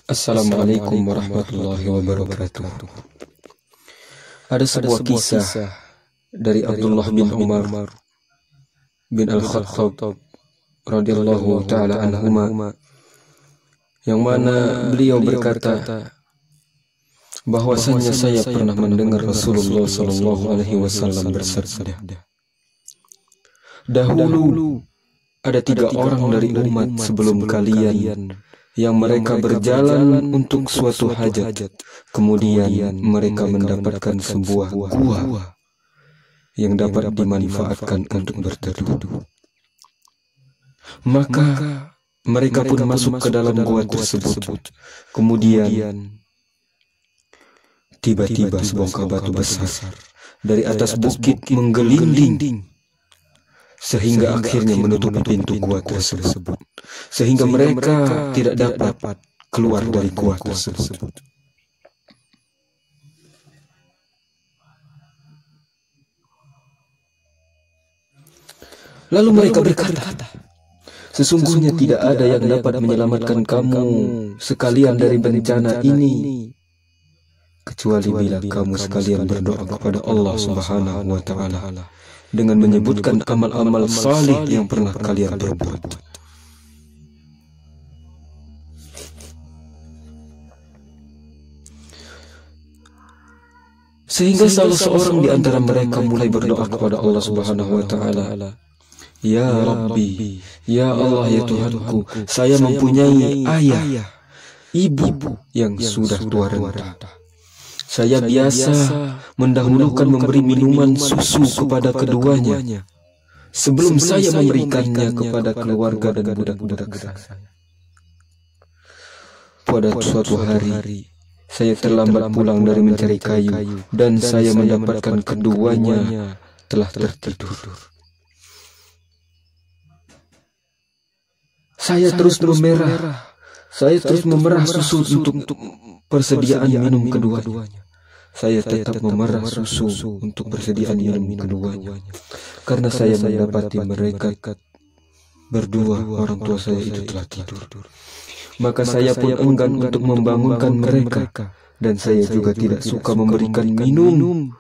Assalamualaikum warahmatullahi wabarakatuh. Ada sebuah kisah dari Abdullah bin Umar bin Al-Khattab radhiyallahu ta'ala anhuma, yang mana beliau berkata bahwasanya saya pernah mendengar Rasulullah sallallahu alaihi wasallam bersabda, dahulu ada 3 orang dari umat sebelum kalian yang mereka berjalan untuk suatu hajat, kemudian mereka mendapatkan sebuah gua yang dapat dimanfaatkan untuk berteduh. Maka mereka pun masuk ke dalam gua tersebut. Kemudian tiba-tiba sebongkah batu besar dari atas bukit menggelinding sehingga akhirnya menutupi pintu gua tersebut, sehingga mereka tidak dapat keluar dari gua tersebut. Lalu mereka berkata, sesungguhnya tidak ada yang dapat menyelamatkan kamu sekalian dari bencana ini, kecuali bila kamu sekalian berdoa kepada Allah Subhanahu wa Ta'ala dengan menyebutkan amal-amal salih yang pernah kalian perbuat. Sehingga salah seorang di antara mereka mulai berdoa kepada Allah Subhanahu wa Ta'ala, ya Rabbi, ya Allah, ya Tuhanku, saya mempunyai ayah, ibu yang sudah tua renta. Saya biasa mendahulukan memberi minuman susu kepada keduanya sebelum saya memberikannya kepada keluarga dan budak-budak saya. Pada suatu hari, saya terlambat pulang dari mencari kayu dan saya mendapatkan keduanya telah tertidur. Saya terus memerah susu untuk persediaan minum keduanya. Saya tetap memerah susu untuk persediaan minum keduanya, karena saya mendapati mereka berdua, orang tua saya itu telah tidur. Maka saya pun enggan untuk membangunkan mereka, dan saya juga tidak suka memberikan minum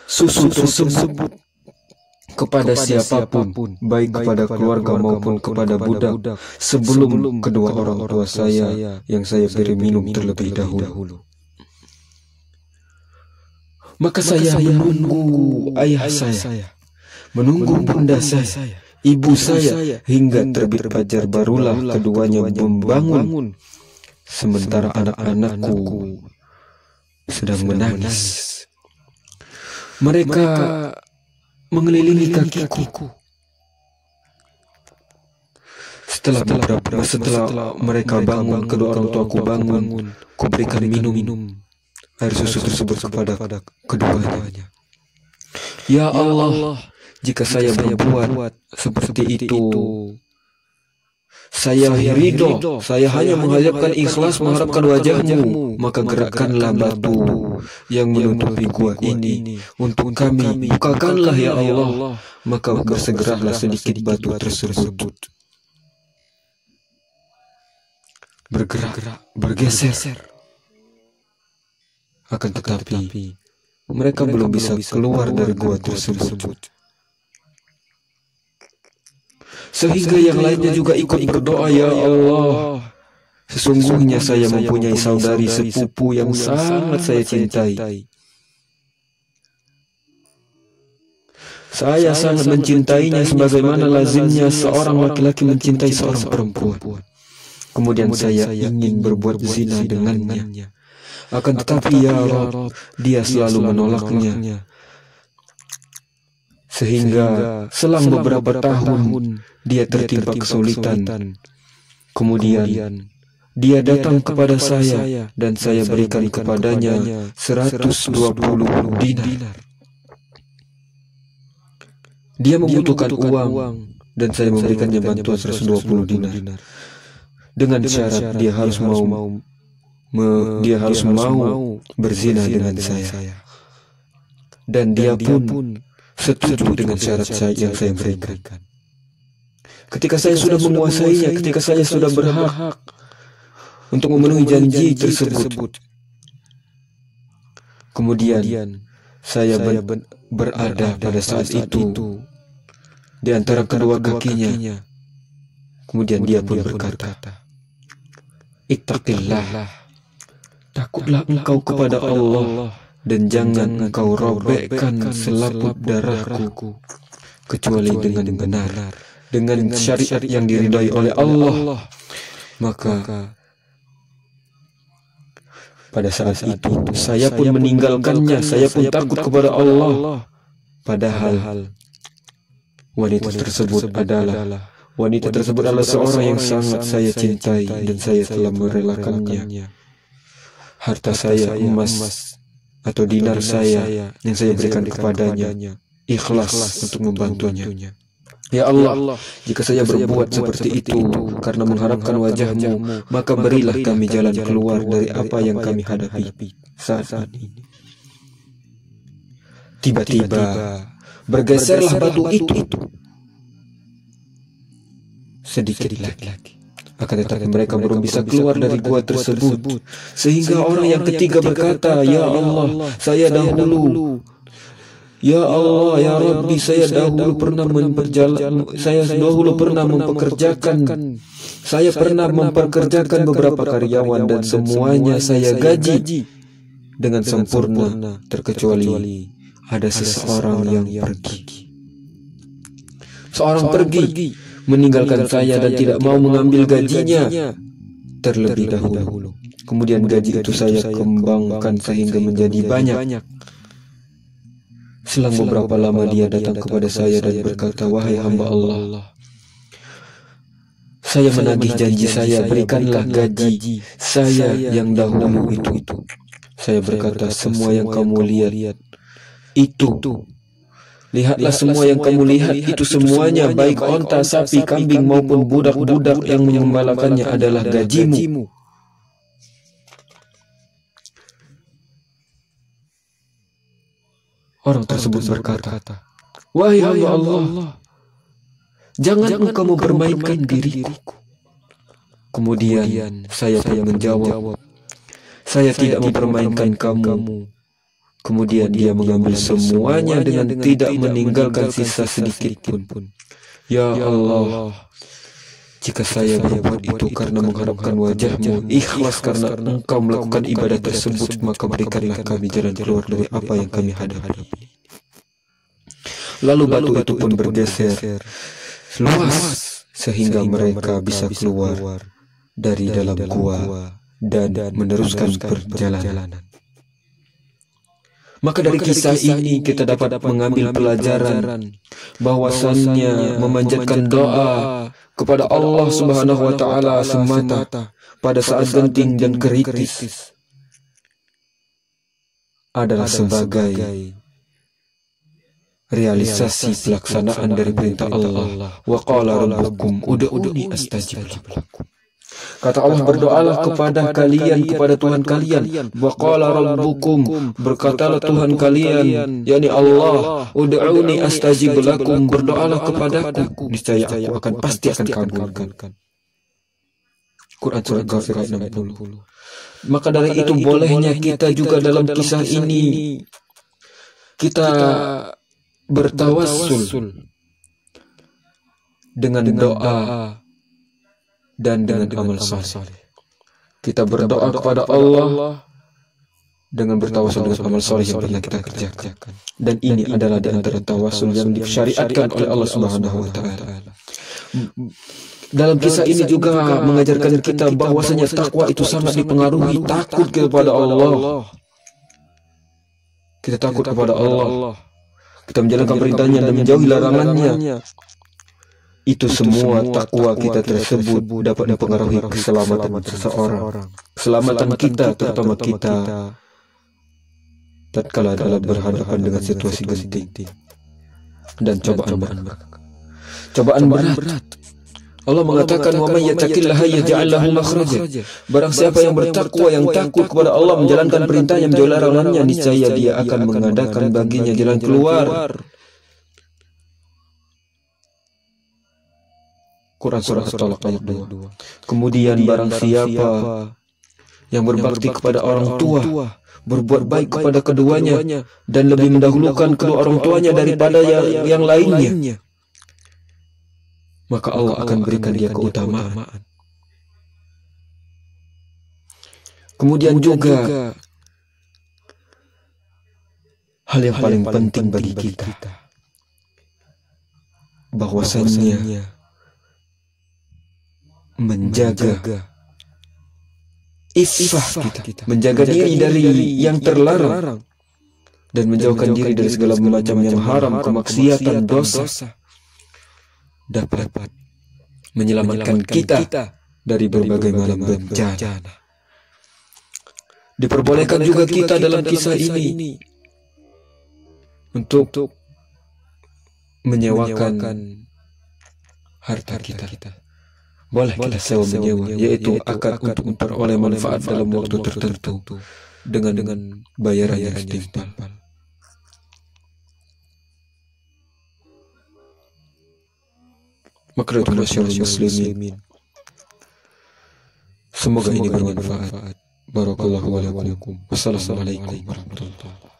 susu tersebut kepada siapapun, baik kepada keluarga maupun kepada budak, sebelum kedua orang tua saya yang saya beri minum terlebih dahulu. Maka saya menunggu ayah saya, menunggu bunda saya, ibu saya, hingga terbit fajar barulah keduanya membangun, sementara anak-anakku sedang menangis. Mereka mengelilingi kakiku. Setelah mereka bangun, kedua orang tuaku bangun, kuberikan minum air susu tersebut kepada keduanya. Ya Allah, jika saya berbuat seperti itu, saya ridho, saya hanya menghadapkan ikhlas mengharapkan wajah-Mu, maka gerakkanlah batu yang menutupi gua ini untuk kami, bukakanlah ya Allah. Maka bersegeralah sedikit batu tersebut bergeser. Akan tetapi mereka belum bisa keluar dari gua tersebut, sehingga yang lainnya juga ikut berdoa, ya Allah, sesungguhnya saya mempunyai saudari sepupu yang sangat saya cintai. Saya sangat mencintainya sebagaimana lazimnya seorang laki-laki mencintai seorang perempuan. Kemudian saya ingin berbuat zina dengannya. Akan tetapi ya Rabb, dia selalu menolaknya. Sehingga selang beberapa tahun dia tertimpa kesulitan. Kemudian dia datang kepada saya dan saya berikan kepadanya 120 dinar. Dia membutuhkan uang dan saya memberikannya bantuan 120 dinar. Dengan syarat dia harus mau berzina dengan saya. Dan dia pun setuju dengan syarat yang saya berikan. Ketika saya sudah menguasainya, ketika saya sudah berhak untuk memenuhi janji tersebut. Kemudian saya berada pada saat itu di antara kedua kakinya. Kemudian dia pun berkata, "Ittaqillah, takutlah engkau kepada Allah, dan jangan engkau robekkan selaput darahku, kecuali dengan benar, dengan syariat yang diridhai oleh Allah." Maka pada saat itu saya pun meninggalkannya. Saya pun takut kepada Allah. Padahal wanita tersebut adalah seorang yang sangat saya cintai, dan saya telah merelakannya harta saya, emas atau dinar saya yang saya berikan kepadanya, ikhlas untuk membantunya. Ya Allah, jika saya berbuat seperti itu karena mengharapkan wajah-Mu, maka berilah kami jalan keluar dari apa yang kami hadapi saat ini. Tiba-tiba bergeserlah batu itu sedikit lagi. Akan tetapi mereka belum bisa keluar dari gua tersebut, sehingga orang yang ketiga berkata, "Ya Allah, saya dahulu. Ya Allah, ya Rabbi, saya dahulu pernah mempekerjakan beberapa karyawan, dan semuanya saya gaji dengan sempurna, terkecuali ada seseorang yang pergi. Seorang pergi meninggalkan saya dan tidak mau mengambil gajinya terlebih dahulu. Kemudian gaji itu saya kembangkan sehingga menjadi banyak. Selang beberapa lama dia datang kepada saya dan berkata, 'Wahai hamba Allah, saya menagih janji saya, berikanlah gaji saya yang dahulu itu.' Saya berkata, 'Semua yang kamu lihat itu, lihatlah semua yang kamu lihat itu semuanya, baik onta, sapi, kambing maupun budak-budak yang mengembalakannya adalah gajimu.' Orang tersebut berkata, 'Wahai hamba Allah, jangan engkau mempermainkan diriku.' Kemudian saya pun menjawab, 'Saya tidak mempermainkan kamu.' Kemudian dia mengambil semuanya dengan tidak meninggalkan sisa sedikit pun. Ya Allah, jika saya berbuat itu karena mengharapkan wajah-Mu, ikhlas karena Engkau melakukan ibadah tersebut, maka berikanlah kami jalan keluar dari apa yang kami hadapi. Lalu batu itu pun bergeser luas sehingga mereka bisa keluar dari dalam gua dan meneruskan perjalanan. Maka dari kisah ini kita dapat mengambil pelajaran bahwasannya memanjatkan doa kepada Allah Subhanahu wa Ta'ala semata pada saat genting dan kritis adalah sebagai realisasi pelaksanaan dari perintah Allah. Wa qala rabbukum ud'uni astajib lakum. Kata Allah, berdoalah kepada kalian, kepada Tuhan kalian. Wa qala rabbukum, berkatalah Tuhan kalian, yakni Allah, ud'uni astajib lakum, berdoalah kepadaku, niscaya aku pasti akan kabulkan. Quran Surah Ghafir ayat 60. Maka dari itu bolehnya kita juga dalam kisah ini kita bertawassul dengan doa dan dengan amal saleh. Kita berdoa kepada Allah dengan bertawassul dengan amal saleh yang pernah kita kerjakan. Dan ini adalah di antara tawassul yang disyariatkan oleh Allah Subhanahu wa Ta'ala. Dalam kisah ini juga mengajarkan kita bahwasanya takwa itu sangat dipengaruhi takut kepada Allah. Kita takut kepada Allah. Kita menjalankan perintahnya dan menjauhi larangannya. Itu semua takwa kita tersebut dapat mempengaruhi keselamatan seseorang, keselamatan kita, terutama kita tatkala dalam berhadapan dengan situasi genting dan cobaan berat. Allah mengatakan, "Wa may yattaqillaha yaj'al lahu makhraja." Barang siapa yang bertakwa, yang takut kepada Allah, menjalankan perintahnya, menjauhi larangannya, niscaya dia akan mengadakan baginya jalan keluar. Quran Surah At-Talaq ayat 2. Kemudian barang siapa yang berbakti kepada orang tua, berbuat baik kepada keduanya, dan lebih mendahulukan kedua orang tuanya daripada yang lainnya, maka Allah akan berikan dia keutamaan. Kemudian juga hal yang paling penting bagi kita, bahwasannya menjaga iffah kita, menjaga diri dari yang terlarang, dan menjauhkan diri dari segala macam yang haram, kemaksiatan, dosa, dapat menyelamatkan kita dari berbagai macam bencana. Diperbolehkan juga kita dalam kisah ini untuk menyewakan harta kita. Boleh kita sewa menyewa, yaitu akad untuk memperoleh manfaat dalam waktu tertentu dengan bayaran yang setimpal. Maka itu masyarakat muslimin, semoga ini bermanfaat. Barakallahu walakum. Wassalamualaikum warahmatullahi wabarakatuh.